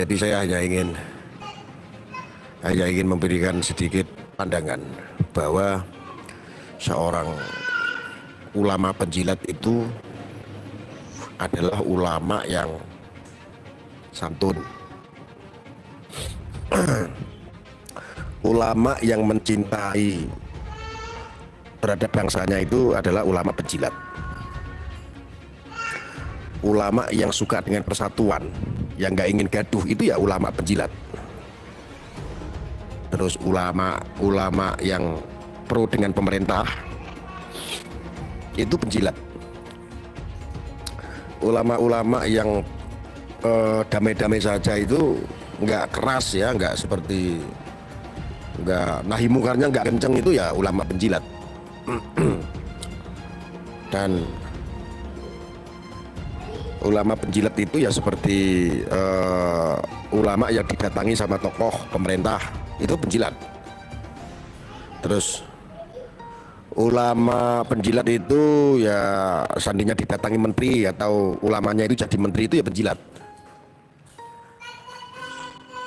Jadi saya hanya ingin memberikan sedikit pandangan bahwa seorang ulama penjilat itu adalah ulama yang santun, ulama yang mencintai terhadap bangsanya itu adalah ulama penjilat, ulama yang suka dengan persatuan, yang nggak ingin gaduh itu ya ulama penjilat. Terus ulama yang pro dengan pemerintah itu penjilat. Ulama-ulama yang damai-damai saja itu nggak keras ya, nggak seperti nggak nahi mungkarnya nggak kenceng itu ya ulama penjilat. Dan ulama penjilat itu ya seperti ulama yang didatangi sama tokoh pemerintah itu penjilat. Terus ulama penjilat itu ya seandainya didatangi menteri atau ulamanya itu jadi menteri itu ya penjilat.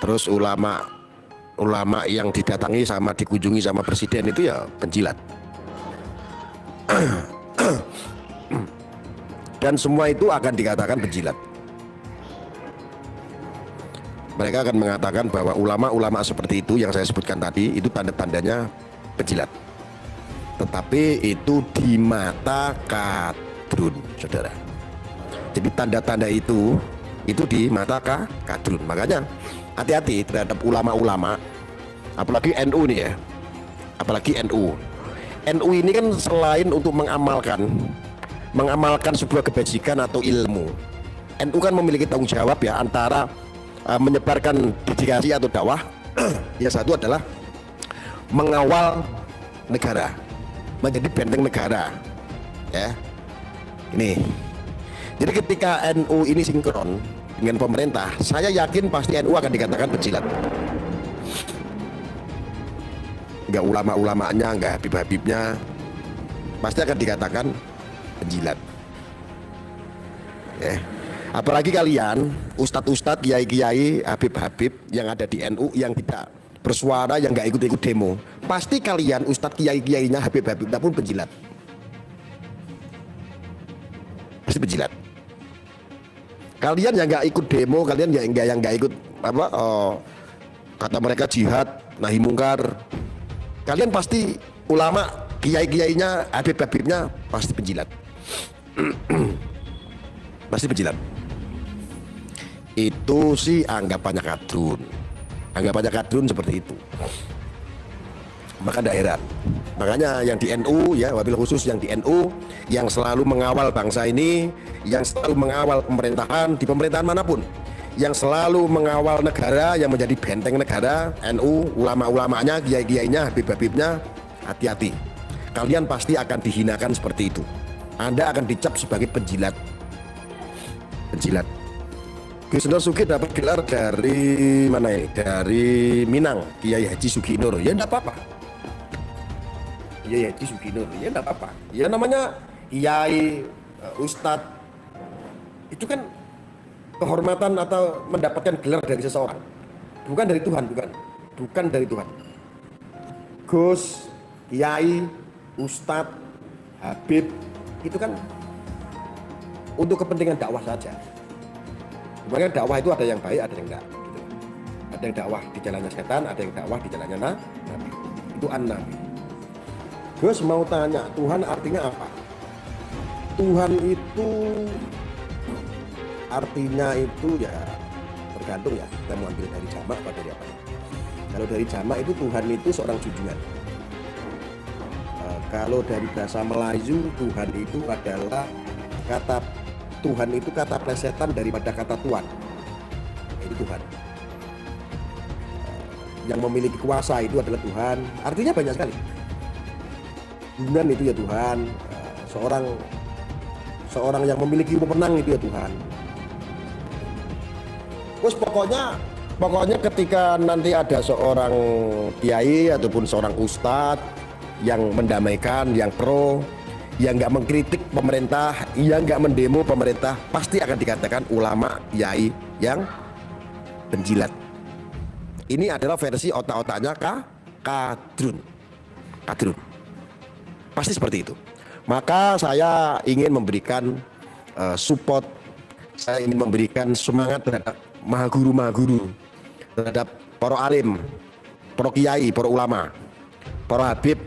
Terus ulama yang didatangi sama dikunjungi sama presiden itu ya penjilat. Dan semua itu akan dikatakan penjilat. Mereka akan mengatakan bahwa ulama-ulama seperti itu yang saya sebutkan tadi itu tanda-tandanya penjilat. Tetapi itu di mata kadrun, saudara. Jadi tanda-tanda itu di mata kadrun. Makanya hati-hati terhadap ulama-ulama, apalagi NU nih ya, apalagi NU. NU ini kan selain untuk mengamalkan sebuah kebajikan atau ilmu, NU kan memiliki tanggung jawab ya antara menyebarkan dedikasi atau dakwah. Yang satu adalah mengawal negara, menjadi benteng negara ya. Ini jadi ketika NU ini sinkron dengan pemerintah, saya yakin pasti NU akan dikatakan penjilat. Enggak ulama-ulamanya, enggak habib-habibnya, pasti akan dikatakan penjilat ya. Apalagi kalian ustadz-ustadz, kiai-kiai, habib-habib yang ada di NU yang tidak bersuara, yang nggak ikut-ikut demo, pasti kalian ustadz, kiai-kiainya, habib-habibnya pun penjilat, pasti penjilat. Kalian yang nggak ikut demo, kalian yang nggak ikut apa kata mereka jihad, nahi mungkar, kalian pasti ulama, kiai-kiainya, habib-habibnya pasti penjilat. Pasti penjilat. Itu sih anggapannya kadrun seperti itu. Maka tidak heran, makanya yang di NU ya, wabil khusus yang di NU yang selalu mengawal bangsa ini, yang selalu mengawal pemerintahan di pemerintahan manapun, yang selalu mengawal negara, yang menjadi benteng negara, NU, ulama-ulamanya, kiai-kiainya, habib-habibnya, hati-hati, kalian pasti akan dihinakan seperti itu. Anda akan dicap sebagai penjilat. Gus Nur Suki dapat gelar dari mana ini? Dari Minang, Kiai Haji Suginur. Ya enggak apa-apa. Kiai Haji Suginur, ya enggak apa-apa. Ya namanya kiai, ustadz. Itu kan kehormatan atau mendapatkan gelar dari seseorang. Bukan dari Tuhan, bukan dari Tuhan. Gus, kiai, ustadz, habib, itu kan untuk kepentingan dakwah saja. Sebenarnya dakwah itu ada yang baik, ada yang enggak. Ada yang dakwah di jalannya setan, ada yang dakwah di jalannya Nabi. Itu an-Nabi. Gus mau tanya, Tuhan artinya apa? Tuhan itu artinya itu ya tergantung ya, kita mau ambil dari jamak atau dari apa. Kalau dari jamak itu Tuhan itu seorang junjungan. Kalau dari bahasa Melayu, Tuhan itu adalah kata Tuhan itu kata plesetan daripada kata Tuhan. Itu Tuhan. Yang memiliki kuasa itu adalah Tuhan. Artinya banyak sekali. Tuhan itu ya Tuhan. Seorang yang memiliki wewenang itu ya Tuhan. Terus pokoknya ketika nanti ada seorang kiai ataupun seorang ustadz yang mendamaikan, yang pro, yang nggak mengkritik pemerintah, yang nggak mendemo pemerintah, pasti akan dikatakan ulama, kiai yang penjilat. Ini adalah versi otak-otaknya kadrun. Kadrun. Pasti seperti itu. Maka saya ingin memberikan support, saya ingin memberikan semangat terhadap mahaguru, terhadap para alim, para kiai, para ulama, para habib.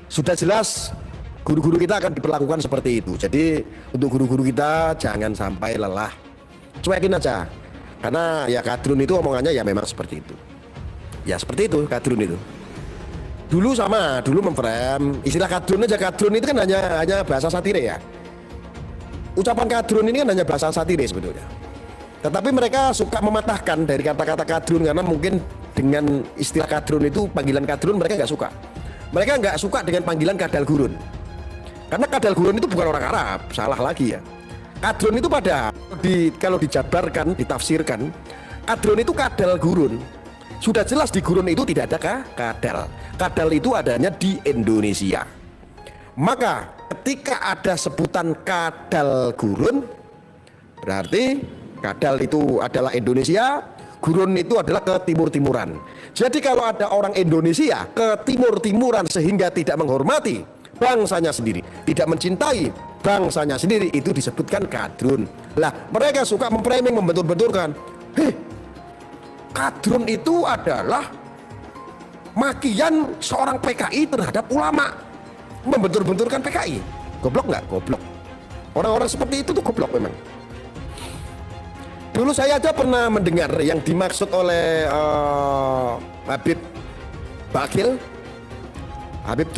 Sudah jelas guru-guru kita akan diperlakukan seperti itu. Jadi untuk guru-guru kita jangan sampai lelah, cuekin aja. Karena ya kadrun itu omongannya ya memang seperti itu. Ya seperti itu kadrun itu. Dulu memframe istilah kadrun aja. Kadrun itu kan hanya bahasa satire ya. Ucapan kadrun ini kan hanya bahasa satire sebetulnya. Tetapi mereka suka mematahkan dari kata-kata kadrun karena mungkin dengan istilah kadrun itu, panggilan kadrun mereka nggak suka. Mereka nggak suka dengan panggilan kadal gurun. Karena kadal gurun itu bukan orang Arab, salah lagi ya. Kadrun itu kalau dijabarkan, ditafsirkan, kadrun itu kadal gurun. Sudah jelas di gurun itu tidak ada kadal. Kadal itu adanya di Indonesia. Maka ketika ada sebutan kadal gurun, berarti kadal itu adalah Indonesia, gurun itu adalah ke timur-timuran. Jadi kalau ada orang Indonesia ke timur-timuran sehingga tidak menghormati bangsanya sendiri, tidak mencintai bangsanya sendiri, itu disebutkan kadrun. Lah mereka suka memframing, membentur-benturkan. Kadrun itu adalah makian seorang PKI terhadap ulama, membentur-benturkan PKI. Goblok nggak? Goblok. Orang-orang seperti itu tuh goblok memang. Dulu saya aja pernah mendengar yang dimaksud oleh Habib Bakil, Habib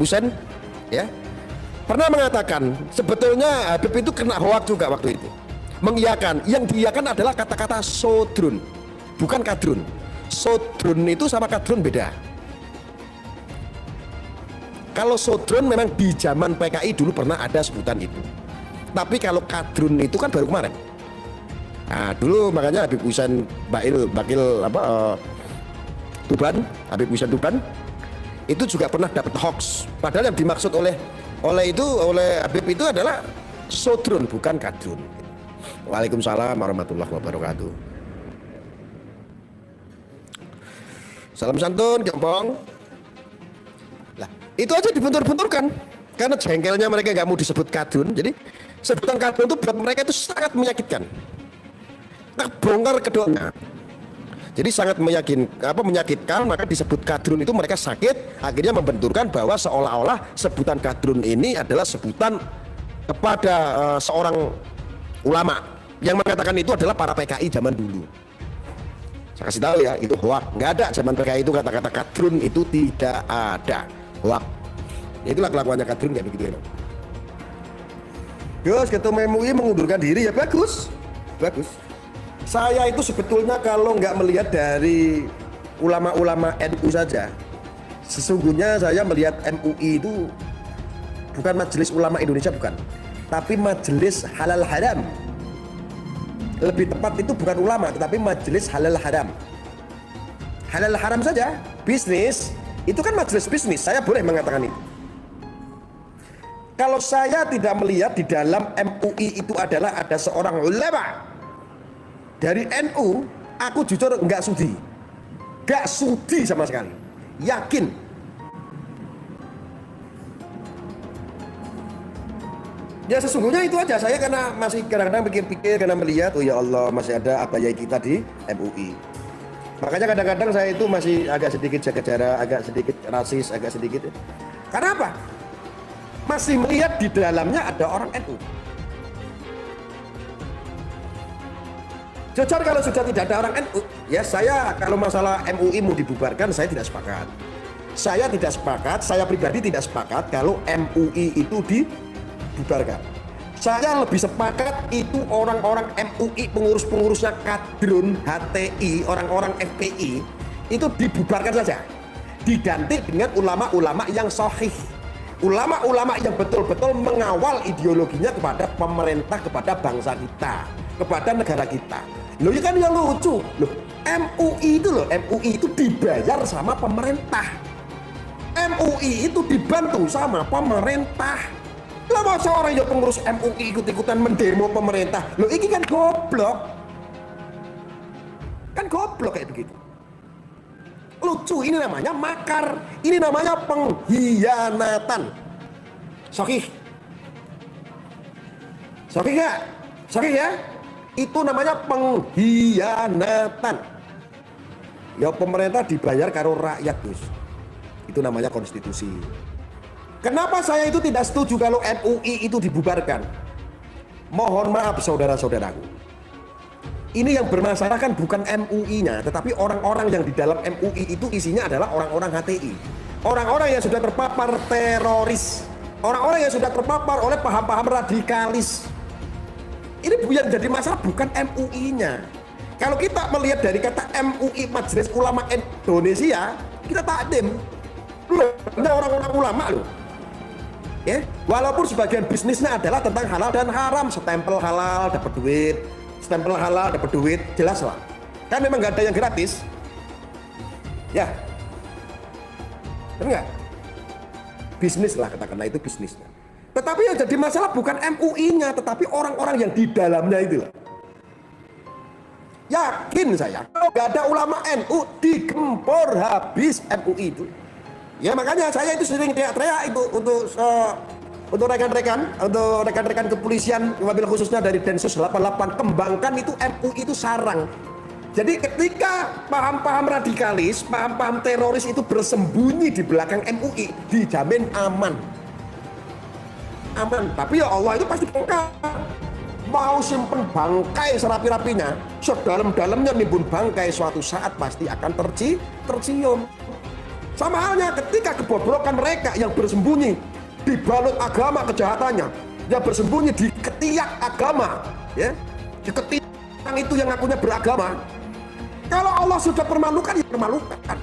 Husain, ya, pernah mengatakan sebetulnya Habib itu kena hoak juga waktu itu. Mengiyakan, yang diiyakan adalah kata-kata sodrun, bukan kadrun. Sodrun itu sama kadrun beda. Kalau sodrun memang di zaman PKI dulu pernah ada sebutan itu. Tapi kalau kadrun itu kan baru kemarin. Nah, dulu makanya Habib Husain Habib Husain Tuban itu juga pernah dapat hoax. Padahal yang dimaksud oleh Habib itu adalah sodrun, bukan kadrun. Waalaikumsalam warahmatullahi wabarakatuh. Salam santun, gempong. Lah, itu aja dibentur-benturkan karena jengkelnya mereka nggak mau disebut kadrun. Jadi sebutan kadrun itu buat mereka itu sangat menyakitkan. Terbongkar keduanya. Jadi sangat menyakitkan, maka disebut kadrun itu mereka sakit, akhirnya membenturkan bahwa seolah-olah sebutan kadrun ini adalah sebutan kepada seorang ulama. Yang mengatakan itu adalah para PKI zaman dulu. Saya kasih tahu ya, itu hoak. Nggak ada zaman PKI itu kata-kata kadrun, itu tidak ada. Hoak. Itulah kelakuannya kadrun kayak begitu ya. Gus, Ketua MUI mengundurkan diri, ya bagus. Bagus. Saya itu sebetulnya kalau nggak melihat dari ulama-ulama NU saja, sesungguhnya saya melihat MUI itu bukan Majelis Ulama Indonesia, bukan, tapi Majelis Halal Haram. Lebih tepat itu bukan ulama, tetapi Majelis Halal Haram. Halal haram saja, bisnis, itu kan majelis bisnis, saya boleh mengatakan itu. Kalau saya tidak melihat di dalam MUI itu adalah ada seorang ulama dari NU, aku jujur nggak sudi sama sekali, yakin. Ya sesungguhnya itu aja, saya karena masih kadang-kadang pikir-pikir, karena melihat, oh ya Allah, masih ada abaya kita di MUI. Makanya kadang-kadang saya itu masih agak sedikit jaga jarak, agak sedikit rasis, agak sedikit. Karena apa? Masih melihat di dalamnya ada orang NU. Jujur kalau sudah tidak ada orang NU, ya saya kalau masalah MUI mau dibubarkan, saya tidak sepakat. Saya tidak sepakat, saya pribadi tidak sepakat kalau MUI itu dibubarkan. Saya lebih sepakat itu orang-orang MUI, pengurus-pengurusnya kadrun, HTI, orang-orang FPI itu dibubarkan saja, diganti dengan ulama-ulama yang sahih, ulama-ulama yang betul-betul mengawal ideologinya kepada pemerintah, kepada bangsa kita, kepada negara kita. Loh ya kan yang lucu, loh MUI itu dibayar sama pemerintah, MUI itu dibantu sama pemerintah. Lah masa orang yang pengurus MUI ikut-ikutan mendemo pemerintah? Loh ini kan goblok. Kan goblok kayak begitu. Lucu, ini namanya makar. Ini namanya pengkhianatan. Sokih. Sokih gak? Sokih ya? Itu namanya pengkhianatan. Ya pemerintah dibayar karo rakyat, Gus. Itu namanya konstitusi. Kenapa saya itu tidak setuju kalau MUI itu dibubarkan? Mohon maaf saudara-saudaraku. Ini yang bermasalah kan bukan MUI-nya, tetapi orang-orang yang di dalam MUI itu isinya adalah orang-orang HTI. Orang-orang yang sudah terpapar teroris. Orang-orang yang sudah terpapar oleh paham-paham radikalis. Ini yang jadi masalah bukan MUI-nya. Kalau kita melihat dari kata MUI, Majelis Ulama Indonesia, kita takdim. Loh, ini orang-orang ulama loh. Ya, walaupun sebagian bisnisnya adalah tentang halal dan haram, stempel halal dapat duit, stempel halal dapat duit, jelas lah. Kan memang gak ada yang gratis. Ya. Enggak. Bisnis lah katakanlah itu bisnisnya. Tetapi yang jadi masalah bukan MUI-nya, tetapi orang-orang yang di dalamnya itu. Yakin saya, kalau gak ada ulama NU digempur habis MUI itu. Ya makanya saya itu sering teriak-teriak itu untuk rekan-rekan kepolisian, wabil khususnya dari Densus 88, kembangkan itu MUI itu sarang. Jadi ketika paham-paham radikalis, paham-paham teroris itu bersembunyi di belakang MUI, dijamin aman. Aman, tapi ya Allah itu pasti bongkar. Mau simpen bangkai serapi-rapinya, sedalam-dalamnya nimbun bangkai, suatu saat pasti akan tercium. Sama halnya ketika kebobrokan mereka yang bersembunyi di balut agama kejahatannya, yang bersembunyi di ketiak agama, ya, di ketiak orang itu yang ngakunya beragama. Kalau Allah sudah permalukan, ya permalukan.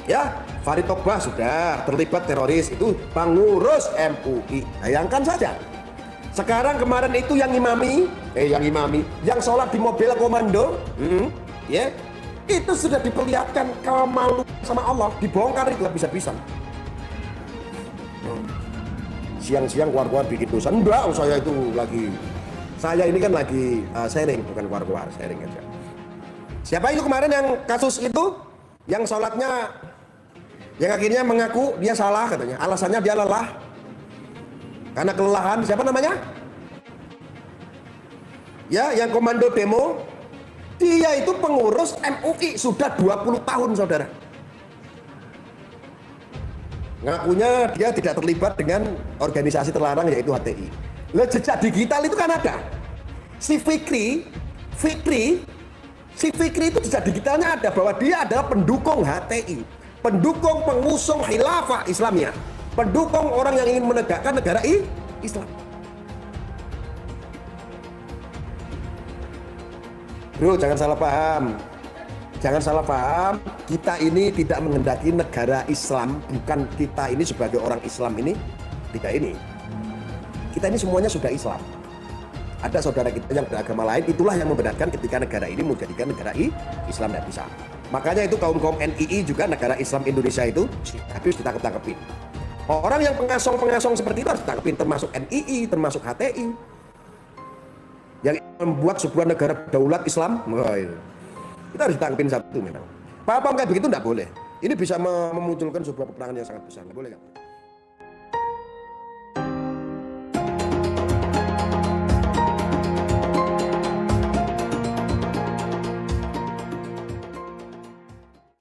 Ya, Farid Togbah sudah terlibat teroris, itu pengurus MUI. Bayangkan saja. Sekarang kemarin itu yang yang sholat di mobil komando, ya. Itu sudah diperlihatkan kemaluan sama Allah, dibongkar itu bisa-bisa. Siang-siang keluar-keluar bikin dosa. Enggak, saya ini kan lagi sharing, bukan keluar-keluar, sharing aja. Siapa itu kemarin yang kasus itu, yang sholatnya, yang akhirnya mengaku dia salah katanya, alasannya dia lelah karena kelelahan. Siapa namanya? Ya, yang komando demo. Dia itu pengurus MUI sudah 20 tahun, saudara. Ngakunya dia tidak terlibat dengan organisasi terlarang yaitu HTI. Lah jejak digital itu kan ada. Si Fikri itu jejak digitalnya ada bahwa dia adalah pendukung HTI, pendukung pengusung khilafah Islamiyah, pendukung orang yang ingin menegakkan negara Islam. Bro, jangan salah paham. Jangan salah paham. Kita ini tidak menghendaki negara Islam. Bukan kita ini sebagai orang Islam ini. Tidak ini. Kita ini semuanya sudah Islam. Ada saudara kita yang beragama lain. Itulah yang membedakan ketika negara ini menjadikan negara Islam tidak bisa. Makanya itu kaum-kaum NII juga negara Islam Indonesia itu habis ditangkep-tangkepin. Orang yang pengasong-pengasong seperti itu harus ditangkepin. Termasuk NII, termasuk HTI. Yang membuat sebuah negara berdaulat Islam, kita harus ditangkapin satu memang. Paham kayak begitu tidak boleh. Ini bisa memunculkan sebuah peperangan yang sangat besar. Boleh nggak?